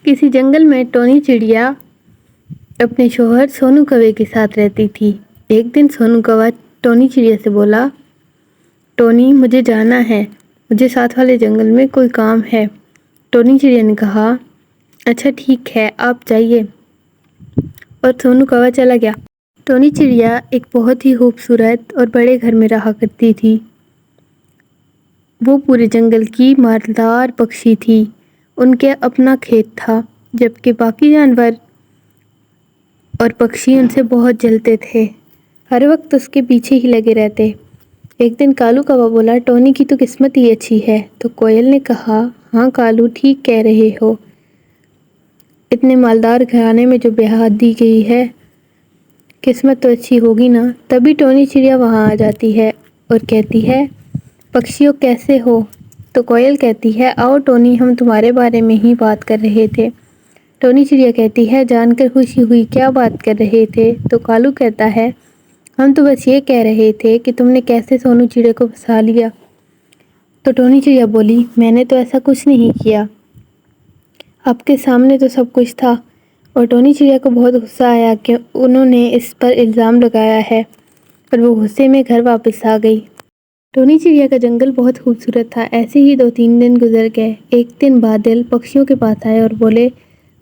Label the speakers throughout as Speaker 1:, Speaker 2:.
Speaker 1: کسی جنگل میں ٹونی چڑیا اپنے شوہر سونو کوے کے ساتھ رہتی تھی۔ ایک دن سونو کوا ٹونی چڑیا سے بولا، ٹونی مجھے جانا ہے، مجھے ساتھ والے جنگل میں کوئی کام ہے۔ ٹونی چڑیا نے کہا، اچھا ٹھیک ہے آپ جائیے، اور سونو کوا چلا گیا۔ ٹونی چڑیا ایک بہت ہی خوبصورت اور بڑے گھر میں رہا کرتی تھی۔ وہ پورے جنگل کی مالدار پکشی تھی۔ ان کے اپنا کھیت تھا، جبکہ باقی جانور اور پکشی ان سے بہت جلتے تھے، ہر وقت اس کے پیچھے ہی لگے رہتے۔ ایک دن کالو کوا بولا، ٹونی کی تو قسمت ہی اچھی ہے۔ تو کوئل نے کہا، ہاں کالو ٹھیک کہہ رہے ہو، اتنے مالدار گھرانے میں جو بیاہ دی گئی ہے، قسمت تو اچھی ہوگی نا۔ تبھی ٹونی چڑیا وہاں آ جاتی ہے اور کہتی ہے، پکشیوں کیسے ہو؟ تو کوئل کہتی ہے، آؤ ٹونی ہم تمہارے بارے میں ہی بات کر رہے تھے۔ ٹونی چڑیا کہتی ہے، جان کر خوشی ہوئی، کیا بات کر رہے تھے؟ تو کالو کہتا ہے، ہم تو بس یہ کہہ رہے تھے کہ تم نے کیسے سونو چڑیا کو پھنسا لیا۔ تو ٹونی چڑیا بولی، میں نے تو ایسا کچھ نہیں کیا، آپ کے سامنے تو سب کچھ تھا۔ اور ٹونی چڑیا کو بہت غصہ آیا کہ انہوں نے اس پر الزام لگایا ہے، اور وہ غصے میں گھر واپس آ گئی۔ ٹونی چڑیا کا جنگل بہت خوبصورت تھا۔ ایسے ہی 2-3 دن گزر گئے۔ ایک دن بادل پکشیوں کے پاس آئے اور بولے،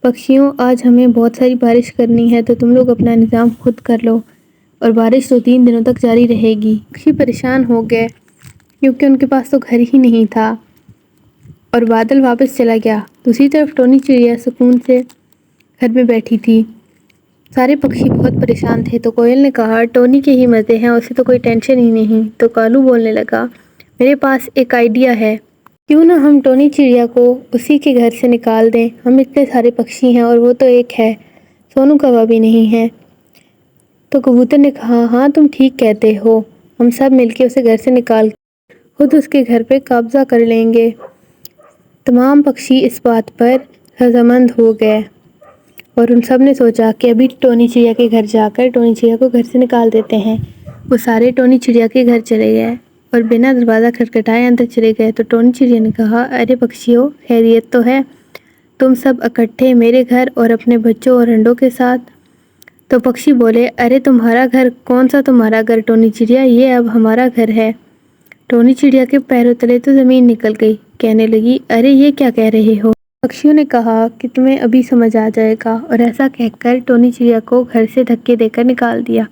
Speaker 1: پکشیوں آج ہمیں بہت ساری بارش کرنی ہے، تو تم لوگ اپنا انتظام خود کر لو، اور بارش 2-3 دنوں تک جاری رہے گی۔ پکشی پریشان ہو گئے کیونکہ ان کے پاس تو گھر ہی نہیں تھا، اور بادل واپس چلا گیا۔ دوسری طرف ٹونی چڑیا سکون سے گھر میں بیٹھی تھی۔ سارے پکشی بہت پریشان تھے۔ تو کوئل نے کہا، ٹونی کے ہی مزے ہیں، اسے تو کوئی ٹینشن ہی نہیں۔ تو کالو بولنے لگا، میرے پاس ایک آئیڈیا ہے، کیوں نہ ہم ٹونی چڑیا کو اسی کے گھر سے نکال دیں، ہم اتنے سارے پکشی ہیں اور وہ تو ایک ہے، سونو کوا بھی نہیں ہے۔ تو کبوتر نے کہا، ہاں تم ٹھیک کہتے ہو، ہم سب مل کے اسے گھر سے نکال خود اس کے گھر پہ قبضہ کر لیں گے۔ تمام پکشی اس بات پر رضامند ہو گئے، اور ان سب نے سوچا کہ ابھی ٹونی چڑیا کے گھر جا کر ٹونی چڑیا کو گھر سے نکال دیتے ہیں۔ وہ سارے ٹونی چڑیا کے گھر چلے گئے اور بنا دروازہ کھٹکھٹائے اندر چلے گئے۔ تو ٹونی چڑیا نے کہا، ارے پکشیوں خیریت تو ہے؟ تم سب اکٹھے میرے گھر اور اپنے بچوں اور انڈوں کے ساتھ؟ تو پکشی بولے، ارے تمہارا گھر کون سا تمہارا گھر ٹونی چڑیا، یہ اب ہمارا گھر ہے۔ ٹونی چڑیا کے پیروں تلے تو زمین نکل گئی، کہنے لگی، ارے یہ کیا کہہ رہے ہو؟ پکشیوں نے کہا کہ تمہیں ابھی سمجھ آ جائے گا، اور ایسا کہہ کر ٹونی چڑیا کو گھر سے دھکے دے کر نکال دیا۔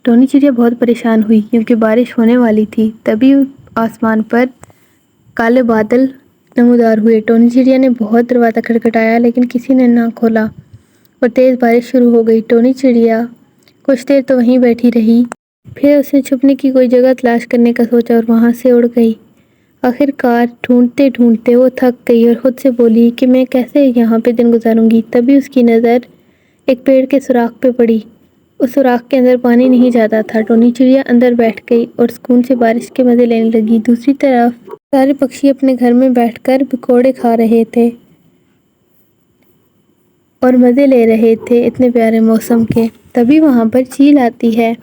Speaker 1: ٹونی چڑیا بہت پریشان ہوئی کیونکہ بارش ہونے والی تھی۔ تبھی آسمان پر کالے بادل نمودار ہوئے۔ ٹونی چڑیا نے بہت دروازہ کھٹکھٹایا لیکن کسی نے نہ کھولا، اور تیز بارش شروع ہو گئی۔ ٹونی چڑیا کچھ دیر تو وہیں بیٹھی رہی، پھر اس نے چھپنے کی کوئی جگہ تلاش کرنے کا سوچا اور وہاں سے اڑ گئی۔ آخر کار ڈھونڈتے ڈھونڈتے وہ تھک گئی اور خود سے بولی کہ میں کیسے یہاں پہ دن گزاروں گی۔ تبھی اس کی نظر ایک پیڑ کے سوراخ پہ پڑی۔ اس سوراخ کے اندر پانی نہیں جاتا تھا۔ ٹونی چڑیا اندر بیٹھ گئی اور سکون سے بارش کے مزے لینے لگی۔ دوسری طرف سارے پکشی اپنے گھر میں بیٹھ کر پکوڑے کھا رہے تھے اور مزے لے رہے تھے اتنے پیارے موسم کے۔ تبھی وہاں پر چیل آتی ہے۔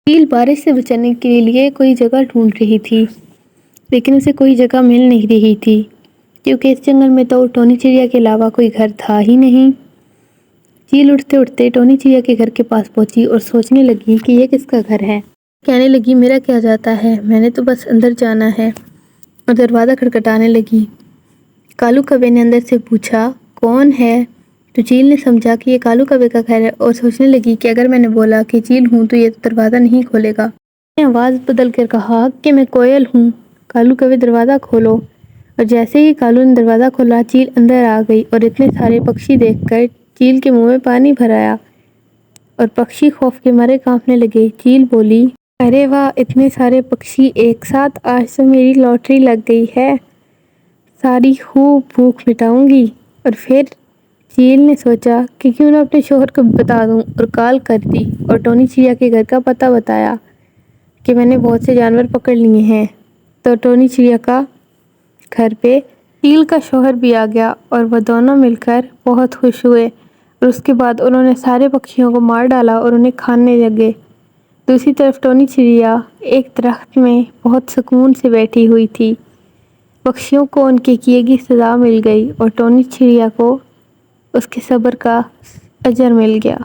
Speaker 1: چیل بارش سے بچنے کے لیے کوئی جگہ ڈھونڈ رہی تھی، لیکن اسے کوئی جگہ مل نہیں رہی تھی کیونکہ اس جنگل میں تو ٹونی چڑیا کے علاوہ کوئی گھر تھا ہی نہیں۔ چیل اٹھتے اٹھتے ٹونی چڑیا کے گھر کے پاس پہنچی اور سوچنے لگی کہ یہ کس کا گھر ہے۔ کہنے لگی، میرا کیا جاتا ہے، میں نے تو بس اندر جانا ہے، اور دروازہ کھٹکھٹانے لگی۔ کالو کوے نے اندر سے پوچھا، کون ہے؟ تو چیل نے سمجھا کہ یہ کالو کوے کا گھر ہے اور سوچنے لگی کہ اگر میں نے بولا کہ چیل ہوں تو یہ دروازہ نہیں کھولے گا۔ اس نے آواز بدل کر کہا کہ میں کوئل ہوں، کالو کوے دروازہ کھولو۔ اور جیسے ہی کالو نے دروازہ کھولا، چیل اندر آ گئی اور اتنے سارے پکشی دیکھ کر چیل کے منہ میں پانی بھر آیا اور پکشی خوف کے مارے کانپنے لگے۔ چیل بولی، ارے واہ، اتنے سارے پکشی ایک ساتھ، آج تو میری لاٹری لگ گئی ہے، ساری خوب بھوک مٹاؤں گی۔ اور پھر چیل نے سوچا کہ کیوں نہ اپنے شوہر کو بتا دوں، اور کال کر دی اور ٹونی چڑیا کے گھر کا پتہ بتایا کہ میں نے بہت سے جانور پکڑ لیے ہیں۔ تو ٹونی چڑیا کا گھر پہ چیل کا شوہر بھی آ گیا اور وہ دونوں مل کر بہت خوش ہوئے، اور اس کے بعد انہوں نے سارے پکشیوں کو مار ڈالا اور انہیں کھانے لگے۔ دوسری طرف ٹونی چڑیا ایک درخت میں بہت سکون سے بیٹھی ہوئی تھی۔ پکشیوں کو ان کے کیے کی سزا مل گئی اور ٹونی چڑیا کو اس کے صبر کا اجر مل گیا۔